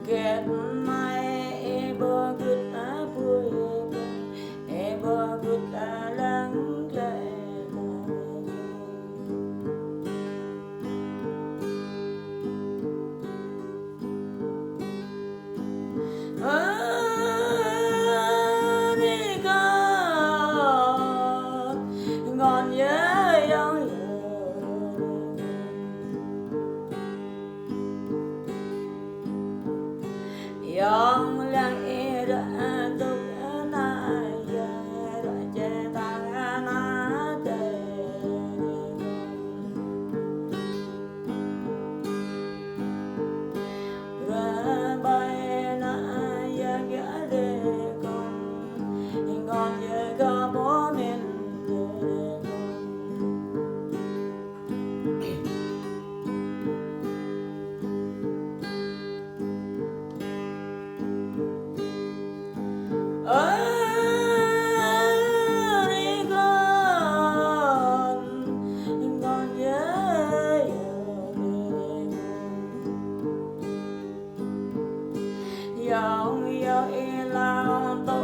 ghét mai em bơ gứt vui em bơ gứt lắng lẽ đi còn nhớ dòng dòng lặng e đã tục na ya đã che ta na de ra bay na ya ya de con nhớ có bố mình đi con nhớ dòng dòng yên lao tổ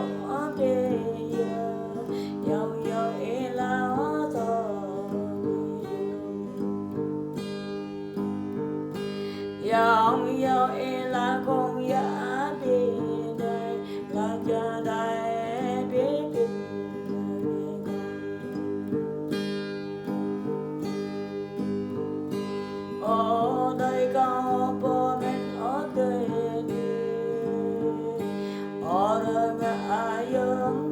đi dòng dòng yên lao tổ dòng dòng yên là con giá đi đây là cha đây biết ở đây có bố mình ở đây ở đây mẹ ai giống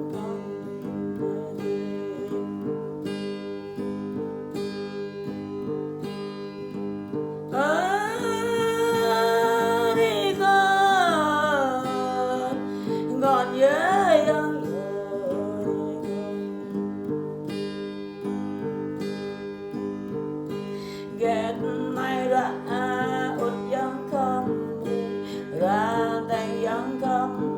đi còn nhớ dòng ghét mai ra út dòng không ra tay dòng không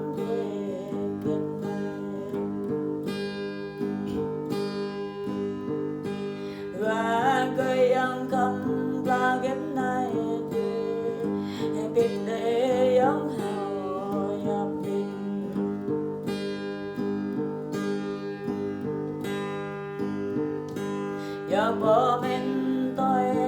và cây dòng không ra ghép này biết để dòng hào nhập định giờ bố mình tôi